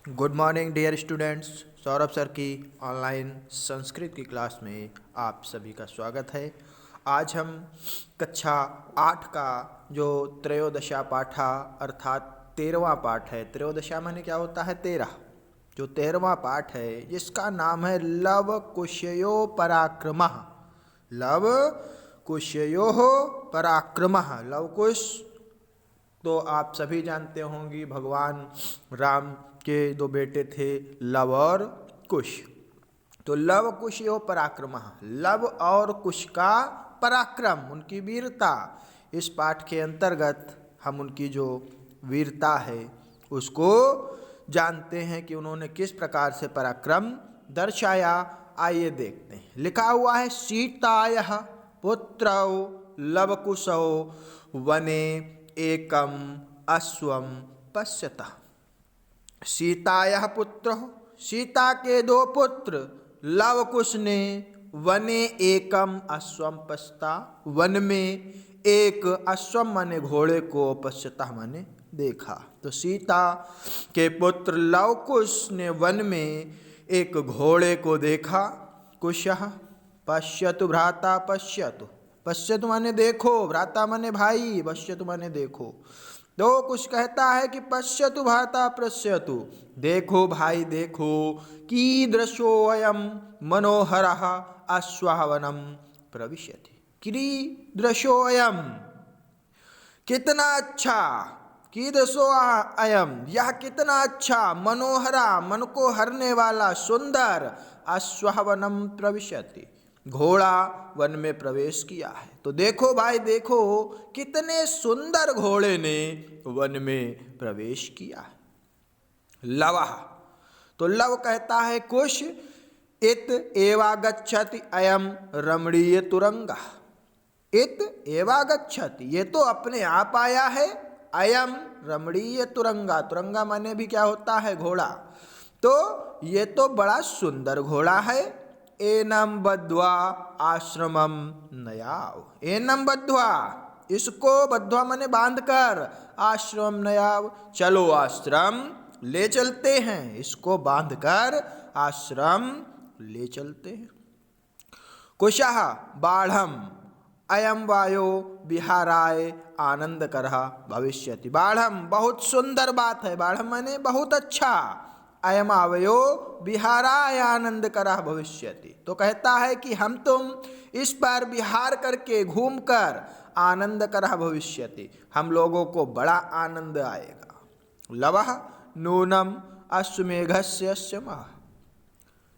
Good morning dear students. Saurabh sir की online Sanskrit की class में आप सभी का स्वागत है। आज हम कक्षा 8 का जो त्रयोदशा पाठा अर्थात 13वां पाठ है। त्रयोदशा माने क्या होता है? 13। जो 13वां पाठ है जिसका नाम है लव कुशयो पराक्रमः। लव कुशयो पराक्रमः। लव कुश तो आप सभी जानते होंगे, भगवान राम के दो बेटे थे, लव और कुश। तो लव कुश यो पराक्रमः, लव और कुश का पराक्रम, उनकी वीरता। इस पाठ के अंतर्गत हम उनकी जो वीरता है उसको जानते हैं कि उन्होंने किस प्रकार से पराक्रम दर्शाया। आइए देखते हैं। लिखा हुआ है सीतायः पुत्रौ लवकुशौ वने एकम अश्वम पश्यतः। सीतायः पुत्र, सीता के दो पुत्र लवकुश ने वने एकम अश्वम पश्यता, वन में एक अश्वम माने घोड़े को, पश्यता माने देखा। तो सीता के पुत्र लवकुश ने वन में एक घोड़े को देखा। कुशः पश्यतु भ्राता पश्यतु, पश्यतु माने देखो, भ्राता माने भाई, पश्यतु माने देखो। तो कुछ कहता है कि पश्यतु भ्राता पश्यतु, देखो भाई देखो, कीदृशोऽयं मनोहरः अश्ववनं प्रविशति। कीदृशोऽयं, कितना अच्छा, कीदृशोऽयं यह कितना अच्छा, मनोहरा मन को हरने वाला, सुंदर, अश्ववनं प्रविशति घोड़ा वन में प्रवेश किया है। तो देखो भाई देखो, कितने सुंदर घोड़े ने वन में प्रवेश किया है। लवः, तो लव कहता है कुश, इत एवागच्छति अयम रमणीय तुरंगः। इत एवागच्छति, ये तो अपने आप आया है। अयम रमणीय तुरंगा, तुरंगा माने भी क्या होता है? घोड़ा। तो ये तो बड़ा सुंदर घोड़ा है। एनम बद्ध्वा आश्रमम नयाव, एनम बद्ध्वा, इसको बद्ध्वा माने बांध कर, आश्रम नयाव, चलो आश्रम ले चलते हैं, इसको बांध कर आश्रम ले चलते हैं। कुशः बाढ़म अयम वायो विहाराय आनंदकरः भविष्यति। बाढ़म बहुत सुंदर बात है, बाढ़म माने बहुत अच्छा, अयम आवयो विहाराय आनंदकरः भविष्यति। तो कहता है कि हम तुम इस पर विहार करके घूमकर आनंदकरः भविष्यति, हम लोगों को बड़ा आनंद आएगा। लवः नूनम अश्वमेघस्य स्मः,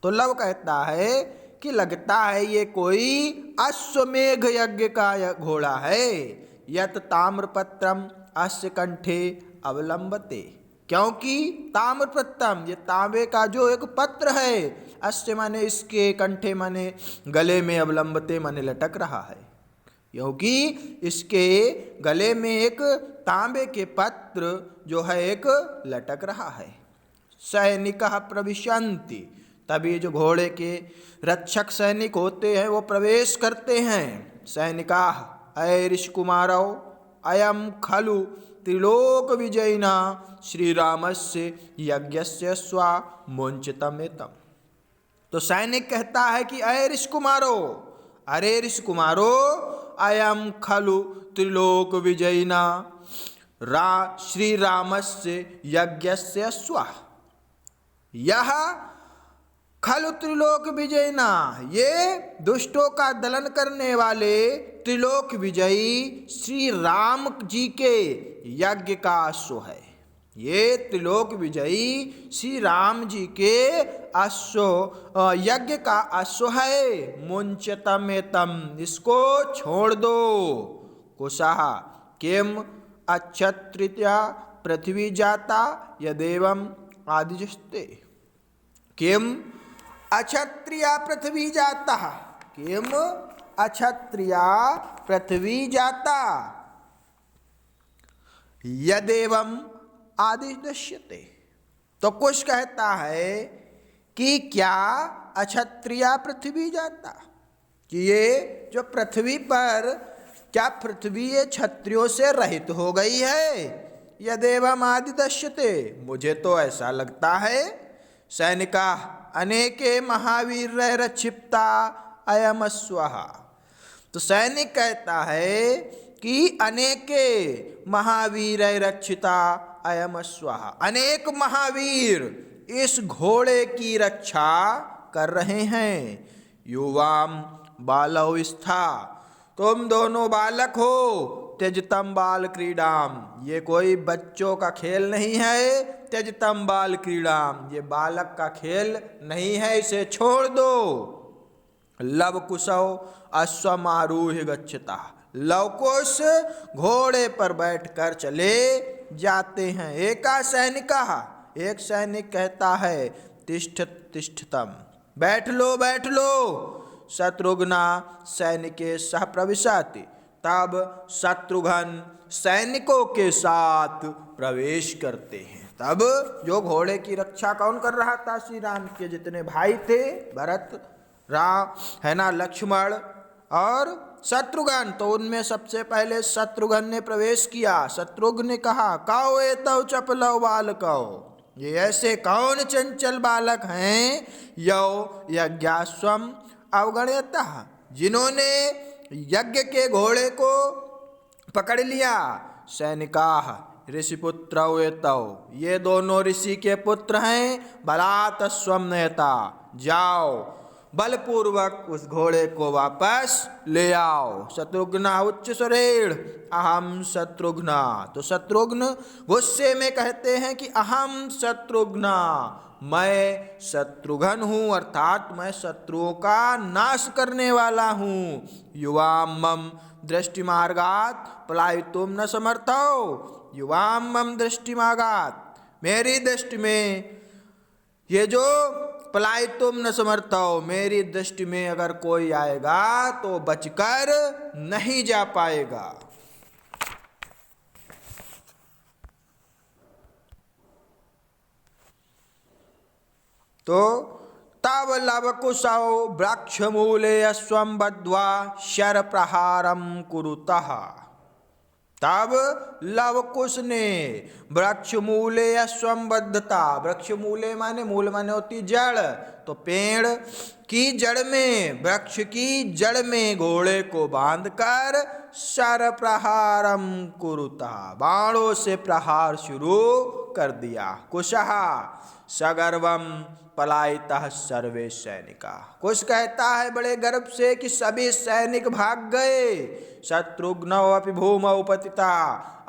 तो लव कहता है कि लगता है ये कोई अश्वमेघ यज्ञ का घोड़ा है। यत ताम्रपत्रम अस्य कंठे अवलंबते, क्योंकि ताम्रपत्रम, ये तांबे का जो एक पत्र है, अस्य माने इसके, कंठे माने गले में, अवलंबते माने लटक रहा है, क्योंकि इसके गले में एक तांबे के पत्र जो है एक लटक रहा है। सैनिकः प्रविशन्ति, तभी जो घोड़े के रक्षक सैनिक होते हैं वो प्रवेश करते हैं। सैनिकाः ऐरिष्कुमारौ अयम खलु त्रिलोक विजयिना श्री रामस्य यज्ञस्य स्वामुंचितमेतम्। तो सैनिक कहता है कि अये ऋषिकुमारो, अरे ऋषिकुमारो, अयम खलु त्रिलोक विजयिना श्री रामस्य यज्ञस्य स्वा, यह खलु त्रिलोक विजयिना, ये दुष्टों का दलन करने वाले त्रिलोक विजयी श्री राम जी के यज्ञ का अश्व है। ये त्रिलोक विजयी श्री राम जी के अश्व, यज्ञ का अश्व है। मुंचतमेतम, इसको छोड़ दो। कुशः किम अक्षत्रिया पृथ्वी जाता यदेवं आदिजस्ते, किम अक्षत्रिया पृथ्वी जाता, किम अक्षत्रिया पृथ्वी जाता यदेवं आदिदश्यते। तो कुछ कहता है कि क्या अक्षत्रिया पृथ्वी जाता, कि ये जो पृथ्वी पर, क्या पृथ्वी ये क्षत्रियों से रहित हो गई है? यदेवमादि दश्यते। मुझे तो ऐसा लगता है सैनिका अनेके महावीरैरक्षिप्ता अयमस्वः। तो सैनिक कहता है कि अनेके महावीरैरक्षिता अयमस्वः, अनेक महावीर इस घोड़े की रक्षा कर रहे हैं। युवाम बालौ स्था, तुम दोनों बालक हो, त्यजतम बाल क्रीडाम, ये कोई बच्चों का खेल नहीं है। त्यजतम बाल क्रीडाम, ये बालक का खेल नहीं है, इसे छोड़ दो। लवकुशौ अश्वमारूह्य गच्छता, लवकुश घोड़े पर बैठकर चले जाते हैं। एका सैनिका, एक सैनिक कहता है तिष्ठ तिष्ठतम, बैठ लो बैठ लो। शत्रुघ्ना सैनिके सह प्रविशति, तब शत्रुघ्न सैनिकों के साथ प्रवेश करते हैं। तब जो घोड़े की रक्षा कौन कर रहा था? श्री राम के जितने भाई थे, भरत, राम है ना, लक्ष्मण और शत्रुघ्न, तो उनमें सबसे पहले शत्रुघ्न ने प्रवेश किया। शत्रुघ्न ने कहा कौ एतौ चपलौ बालकौ, ये ऐसे कौन चंचल बालक हैं, यौ यज्ञास्वम अवगण्यतः, जिन्होंने यज्ञ के घोड़े को पकड़ लिया। सैनिका ऋषिपुत्रौ एतौ, ये दोनों ऋषि के पुत्र हैं। बलात् स्वम नयता, जाओ बलपूर्वक उस घोड़े को वापस ले आओ। शत्रुघ्ना उच्च स्वरेण अहम शत्रुघ्ना, तो शत्रुघ्न गुस्से में कहते हैं कि अहम शत्रुघ्ना, मैं शत्रुघ्न हूँ, अर्थात मैं शत्रुओं का नाश करने वाला हूँ। युवाम मम दृष्टिमार्गात् पलायितुम न समर्थौ, युवाम मम दृष्टिमार्गात्, मेरी दृष्टि में ये जो पलायितुम न समर्थौ, मेरी दृष्टि में अगर कोई आएगा तो बचकर नहीं जा पाएगा। तो तब लवकुशौ वृक्षमूले अश्वं बद्ध्वा शरप्रहारं कुरुतः, तब लवकुश ने वृक्षमूले अश्वंबद्धता, वृक्षमूले माने, मूल माने होती जड़, तो पेड़ की जड़ में, वृक्ष की जड़ में घोड़े को बांधकर शर प्रहारम कुरुता, बाणों से प्रहार शुरू कर दिया। कुशः सगर्वम पलायितः सर्वे सैनिका, कुश कहता है बड़े गर्व से कि सभी सैनिक भाग गए। शत्रुघ्नौ अपि भूमौ पतिता,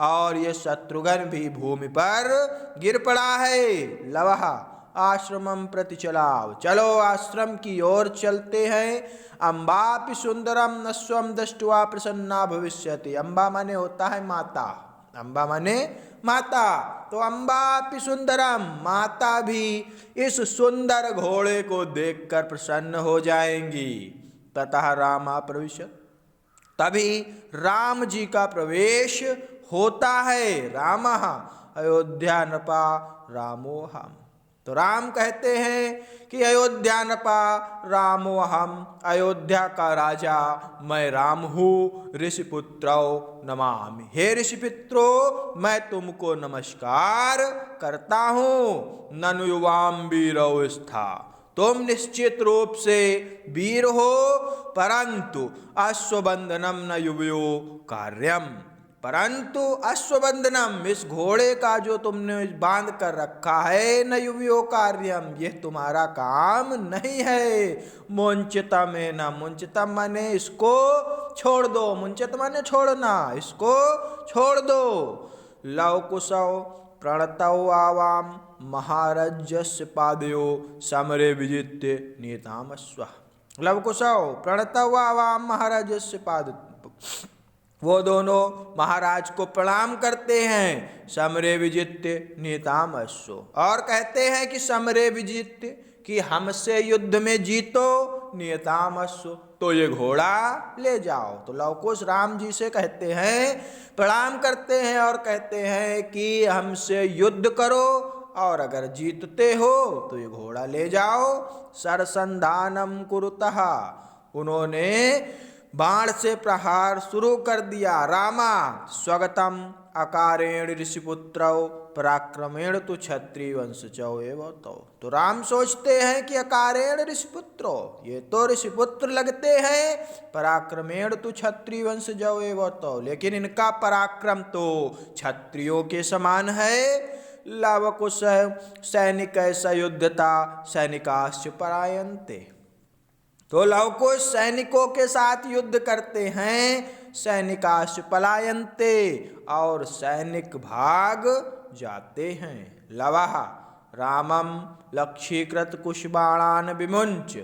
और ये शत्रुघ्न भी भूमि पर गिर पड़ा है। लवः आश्रमं प्रति चलाओ, चलो आश्रम की ओर चलते हैं। अम्बापि सुंदरम अश्वम दृष्ट्वा प्रसन्ना भविष्यति, अम्बा माने होता है माता, अम्बा माने माता, तो अम्बापि सुंदरम, माता भी इस सुंदर घोड़े को देखकर प्रसन्न हो जाएंगी। ततः रामा प्रविशत, तभी राम जी का प्रवेश होता है। रामः अयोध्या नृपा रामोहम, तो राम कहते हैं कि अयोध्या नृपा रामोहम, अयोध्या का राजा मैं राम हूँ। ऋषिपुत्रौ नमामि, हे ऋषिपुत्रो मैं तुमको नमस्कार करता हूँ। ननु युवाम वीरौ स्था, तुम निश्चित रूप से वीर हो, परंतु अश्वबंधनम न युवयो कार्यम, परंतु अश्वबंधनम, इस घोड़े का जो तुमने बांध कर रखा है, न युवयो कार्यम, यह तुम्हारा काम नहीं है। मुंचितम है न, मुंचितम माने इसको छोड़ दो, मुंचित माने छोड़ना, इसको छोड़ दो। लवकुशौ प्रणतौ आवाम महाराजस्य पादयो समरे विजित्य नीतामस्व, लवकुशौ प्रणतौ आवाम महाराजस्य पाद, वो दोनों महाराज को प्रणाम करते हैं। समरे विजित्य नीताम अश्व, और कहते हैं कि समरे विजित्य, कि हमसे युद्ध में जीतो, नियताम अश्व, तो ये घोड़ा ले जाओ। तो लवकुश राम जी से कहते हैं, प्रणाम करते हैं और कहते हैं कि हमसे युद्ध करो, और अगर जीतते हो तो ये घोड़ा ले जाओ। सरसंधानम कुरुतः, उन्होंने बाण से प्रहार शुरू कर दिया। रामा स्वगतम अकारेण ऋषिपुत्रौ पराक्रमेण तु क्षत्रिय वंशजौ एव तौ। तो राम सोचते हैं कि अकारेण ऋषिपुत्रो, ये तो ऋषिपुत्र लगते हैं, पराक्रमेण तु क्षत्रिय वंशजौ एव तौ, लेकिन इनका पराक्रम तो क्षत्रियों के समान है। लवकुश सैनिक सयुद्धता सैनिकाश्च परायन्ते। तो लवकुश सैनिकों के साथ युद्ध करते हैं, सैनिकाश्च पलायन्ते, और सैनिक भाग जाते हैं। लवः रामम लक्ष्यीकृत कुशबाणान विमुंच।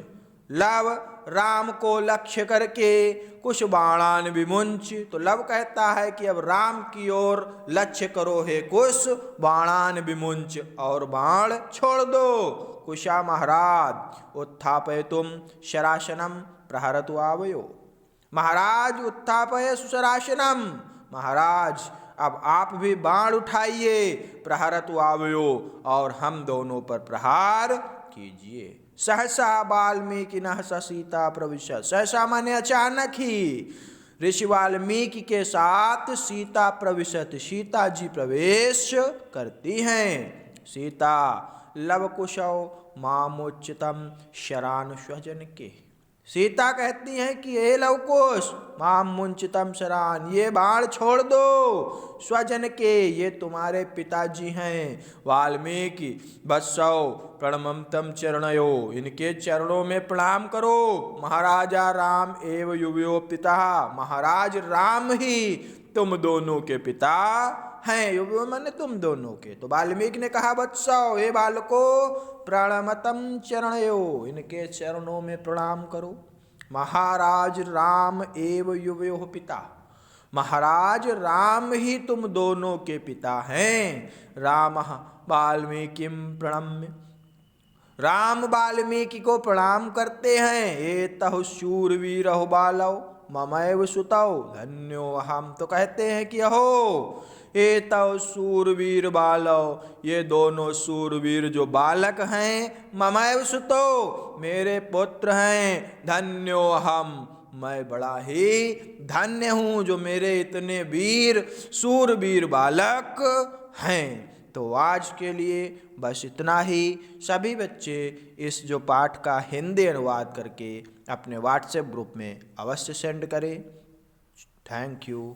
लव राम को लक्ष्य करके कुछ बाणान विमुंच। तो लव कहता है कि अब राम की ओर लक्ष्य करो हे कुश, बाणान विमुंच, और बाण छोड़ दो। कुशा महाराज उत्थापयितुम शरासनम प्रहरतु आवयो। महाराज उत्थापय सुशरासनम, महाराज अब आप भी बाण उठाइए, प्रहरतु आवयो, और हम दोनों पर प्रहार कीजिए। सहसा वाल्मीकिनः स सीता प्रविशत। सहसा माने अचानक ही ऋषि वाल्मीकि के साथ सीता प्रविशत, सीता जी प्रवेश करती हैं। सीता लवकुशौ मामुच्चितम शरान स्वजन के। सीता कहती हैं कि हे लवकुश, माम मुंचितम शरान, ये बाण छोड़ दो, स्वजन के, ये तुम्हारे पिताजी हैं वाल्मीकि। वत्सौ प्रणमं तम चरणयो, इनके चरणों में प्रणाम करो। महाराजा राम एव युवयो पिता, महाराज राम ही तुम दोनों के पिता हैं। युवयो माने तुम दोनों के। तो वाल्मीकि ने कहा वत्सौ, हे बालको, प्रणमतम चरणयो, इनके चरणों में प्रणाम करो। महाराज राम एव युवयो पिता, महाराज राम ही तुम दोनों के पिता हैं। राम वाल्मीकिम प्रणम्य, राम वाल्मीकि को प्रणाम करते हैं। एतहु शूरवीर बालौ ममैव सुतौ धन्यो अहम। तो कहते हैं कि अहो एतौ शूरवीर बालौ, ये दोनों शूरवीर जो बालक हैं, ममैव सुतो, मेरे पुत्र हैं, धन्यो अहम, मैं बड़ा ही धन्य हूँ जो मेरे इतने वीर शूरवीर बालक हैं। तो आज के लिए बस इतना ही। सभी बच्चे इस जो पाठ का हिंदी अनुवाद करके अपने व्हाट्सएप ग्रुप में अवश्य सेंड करें। Thank you.